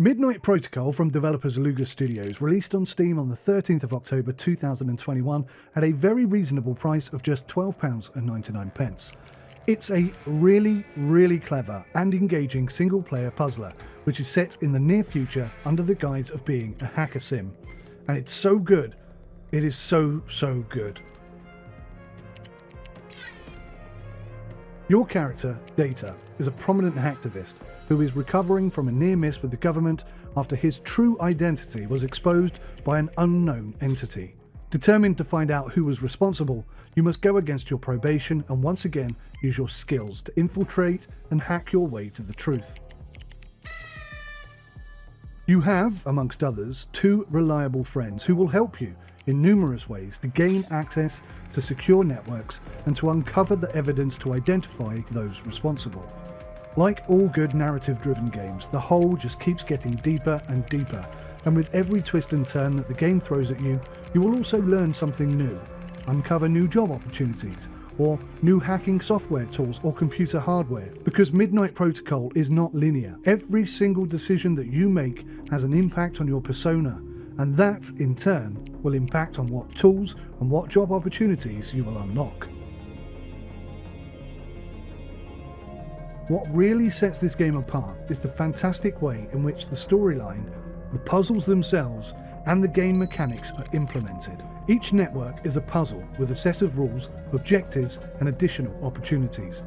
Midnight Protocol from developers 𝐒𝐢𝐦 Studios released on Steam on the 13th of October 2021 at a very reasonable price of just £12.99. It's a really clever and engaging single-player puzzler which is set in the near future under the guise of being a hacker sim. And it's so good. It is so good. Your character, Data, is a prominent hacktivist who is recovering from a near miss with the government after his true identity was exposed by an unknown entity. Determined to find out who was responsible, you must go against your probation and once again use your skills to infiltrate and hack your way to the truth. You have, amongst others, two reliable friends who will help you in numerous ways to gain access to secure networks and to uncover the evidence to identify those responsible. Like all good narrative-driven games, the hole just keeps getting deeper and deeper, and with every twist and turn that the game throws at you, you will also learn something new, uncover new job opportunities, or new hacking software tools or computer hardware. Because Midnight Protocol is not linear. Every single decision that you make has an impact on your persona, and that, in turn, will impact on what tools and what job opportunities you will unlock. What really sets this game apart is the fantastic way in which the storyline, the puzzles themselves, and the game mechanics are implemented. Each network is a puzzle with a set of rules, objectives, and additional opportunities.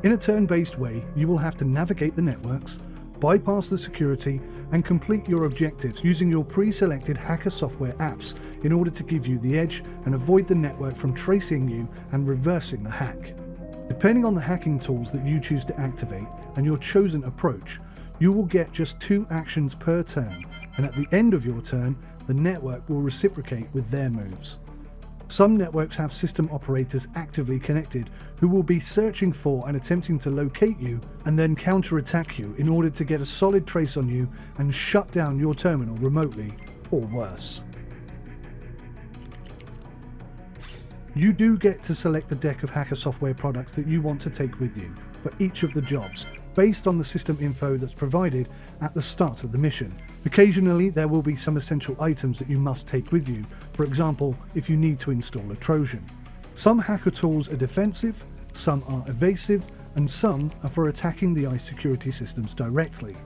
In a turn-based way, you will have to navigate the networks, bypass the security, and complete your objectives using your pre-selected hacker software apps in order to give you the edge and avoid the network from tracing you and reversing the hack. Depending on the hacking tools that you choose to activate and your chosen approach, you will get just 2 actions per turn, and at the end of your turn, the network will reciprocate with their moves. Some networks have system operators actively connected who will be searching for and attempting to locate you and then counterattack you in order to get a solid trace on you and shut down your terminal remotely, or worse. You do get to select the deck of hacker software products that you want to take with you for each of the jobs, based on the system info that's provided at the start of the mission. Occasionally, there will be some essential items that you must take with you, for example, if you need to install a Trojan. Some hacker tools are defensive, some are evasive, and some are for attacking the ICE security systems directly.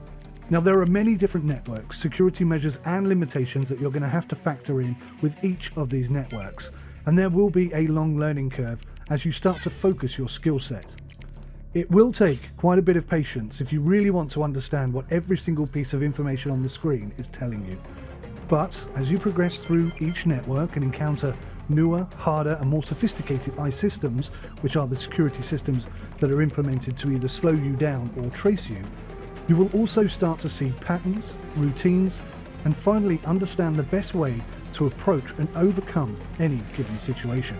Now, there are many different networks, security measures, and limitations that you're going to have to factor in with each of these networks, and there will be a long learning curve as you start to focus your skill set. It will take quite a bit of patience if you really want to understand what every single piece of information on the screen is telling you. But as you progress through each network and encounter newer, harder and more sophisticated ICE systems, which are the security systems that are implemented to either slow you down or trace you, you will also start to see patterns, routines, and finally understand the best way to approach and overcome any given situation.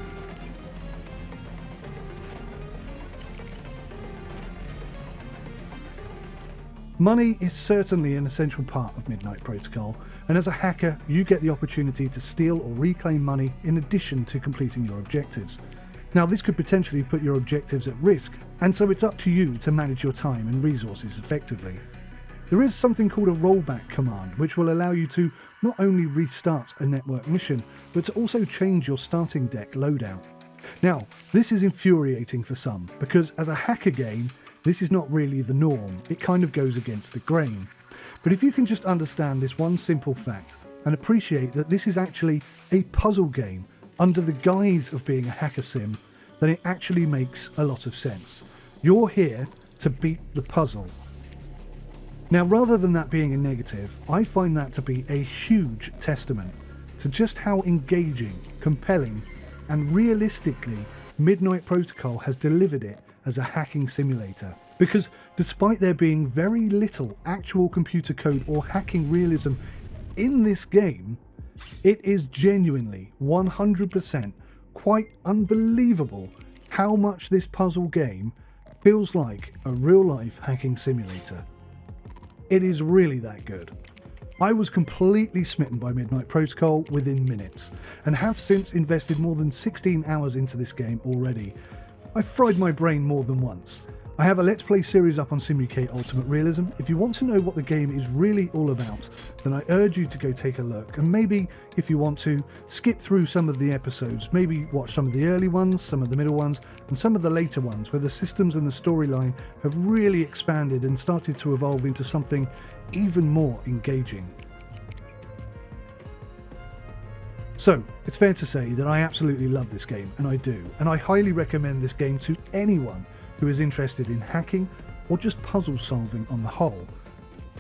Money is certainly an essential part of Midnight Protocol, and as a hacker, you get the opportunity to steal or reclaim money in addition to completing your objectives. Now, this could potentially put your objectives at risk, and so it's up to you to manage your time and resources effectively. There is something called a rollback command, which will allow you to not only restart a network mission, but to also change your starting deck loadout. Now, this is infuriating for some, because as a hacker game, this is not really the norm. It kind of goes against the grain. But if you can just understand this one simple fact and appreciate that this is actually a puzzle game under the guise of being a hacker sim, then it actually makes a lot of sense. You're here to beat the puzzle. Now, rather than that being a negative, I find that to be a huge testament to just how engaging, compelling, and realistically Midnight Protocol has delivered it as a hacking simulator. Because despite there being very little actual computer code or hacking realism in this game, it is genuinely 100% quite unbelievable how much this puzzle game feels like a real-life hacking simulator. It is really that good. I was completely smitten by Midnight Protocol within minutes, and have since invested more than 16 hours into this game already. I've fried my brain more than once. I have a Let's Play series up on 𝐒𝐢𝐦 𝐔𝐊 Ultimate Realism. If you want to know what the game is really all about, then I urge you to go take a look, and maybe, if you want to, skip through some of the episodes, maybe watch some of the early ones, some of the middle ones, and some of the later ones, where the systems and the storyline have really expanded and started to evolve into something even more engaging. So, it's fair to say that I absolutely love this game, and I do, and I highly recommend this game to anyone who is interested in hacking or just puzzle solving on the whole.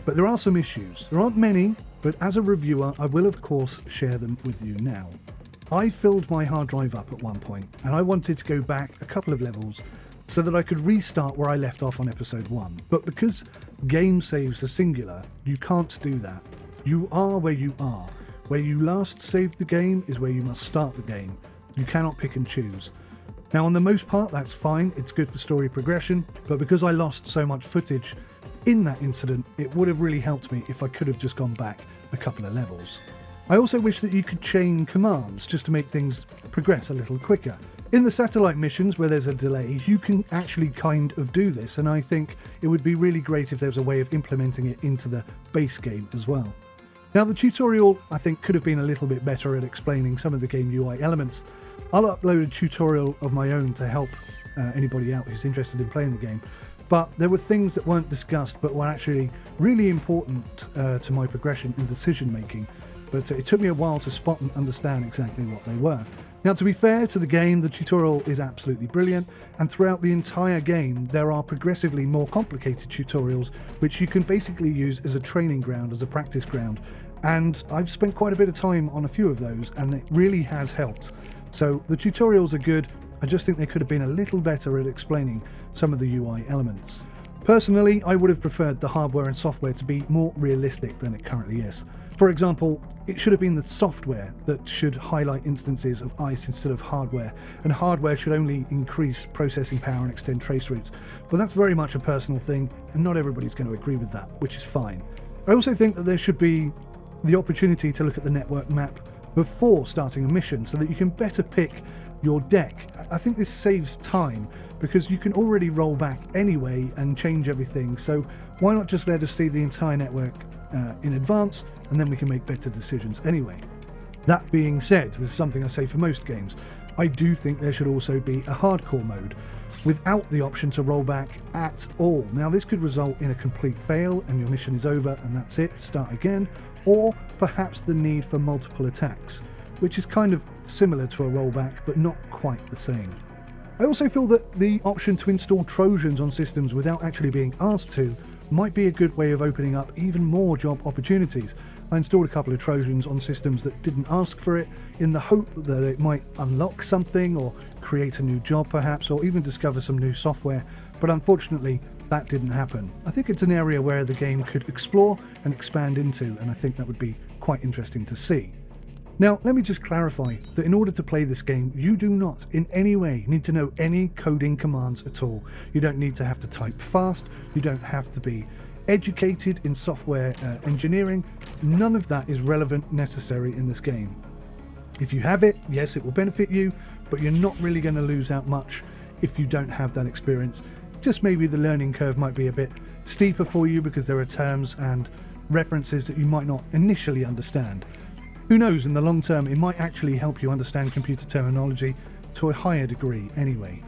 But there are some issues. There aren't many, but as a reviewer I will of course share them with you now. I filled my hard drive up at one point, and I wanted to go back a couple of levels so that I could restart where I left off on episode 1. But because game saves are singular, you can't do that. You are where you are. Where you last saved the game is where you must start the game. You cannot pick and choose. Now, on the most part, that's fine, it's good for story progression, but because I lost so much footage in that incident, it would have really helped me if I could have just gone back a couple of levels. I also wish that you could chain commands just to make things progress a little quicker. In the satellite missions where there's a delay, you can actually kind of do this, and I think it would be really great if there's a way of implementing it into the base game as well. Now, the tutorial, I think, could have been a little bit better at explaining some of the game UI elements. I'll upload a tutorial of my own to help anybody out who's interested in playing the game, but there were things that weren't discussed but were actually really important to my progression and decision making, but it took me a while to spot and understand exactly what they were. Now, to be fair to the game, the tutorial is absolutely brilliant, and throughout the entire game there are progressively more complicated tutorials which you can basically use as a training ground, as a practice ground, and I've spent quite a bit of time on a few of those and it really has helped. So the tutorials are good, I just think they could have been a little better at explaining some of the UI elements. Personally, I would have preferred the hardware and software to be more realistic than it currently is. For example, it should have been the software that should highlight instances of ICE instead of hardware, and hardware should only increase processing power and extend trace routes. But that's very much a personal thing, and not everybody's going to agree with that, which is fine. I also think that there should be the opportunity to look at the network map before starting a mission so that you can better pick your deck. I think this saves time because you can already roll back anyway and change everything, so why not just let us see the entire network in advance, and then we can make better decisions anyway. That being said, this is something I say for most games, I do think there should also be a hardcore mode without the option to roll back at all. Now, this could result in a complete fail and your mission is over and that's it, start again, or perhaps the need for multiple attacks, which is kind of similar to a rollback but not quite the same. I also feel that the option to install Trojans on systems without actually being asked to might be a good way of opening up even more job opportunities. I installed a couple of Trojans on systems that didn't ask for it in the hope that it might unlock something or create a new job perhaps, or even discover some new software, but unfortunately that didn't happen. I think it's an area where the game could explore and expand into, and I think that would be quite interesting to see. Now, let me just clarify that in order to play this game, you do not in any way need to know any coding commands at all. You don't need to have to type fast, you don't have to be educated in software engineering. None of that is relevant, necessary in this game. If you have it, yes, it will benefit you, but you're not really going to lose out much if you don't have that experience. Just maybe the learning curve might be a bit steeper for you because there are terms and references that you might not initially understand. Who knows, in the long term it might actually help you understand computer terminology to a higher degree anyway.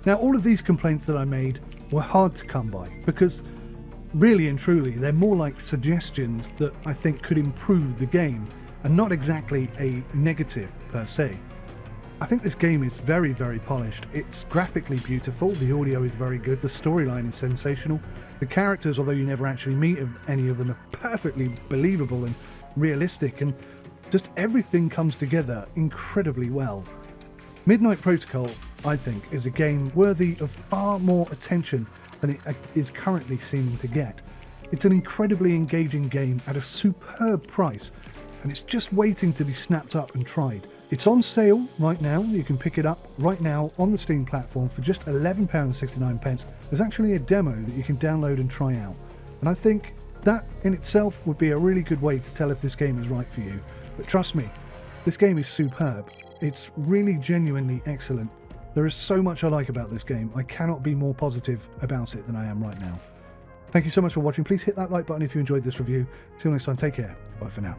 Now, all of these complaints that I made were hard to come by because really and truly they're more like suggestions that I think could improve the game and not exactly a negative per se. I think this game is very, very polished. It's graphically beautiful, the audio is very good, the storyline is sensational, the characters, although you never actually meet any of them, are perfectly believable and realistic, and just everything comes together incredibly well. Midnight Protocol, I think, is a game worthy of far more attention than it is currently seeming to get. It's an incredibly engaging game at a superb price, and it's just waiting to be snapped up and tried. It's on sale right now. You can pick it up right now on the Steam platform for just £11.69. There's actually a demo that you can download and try out, and I think that in itself would be a really good way to tell if this game is right for you. But trust me, this game is superb. It's really genuinely excellent. There is so much I like about this game. I cannot be more positive about it than I am right now. Thank you so much for watching. Please hit that like button if you enjoyed this review. Till next time, take care. Bye for now.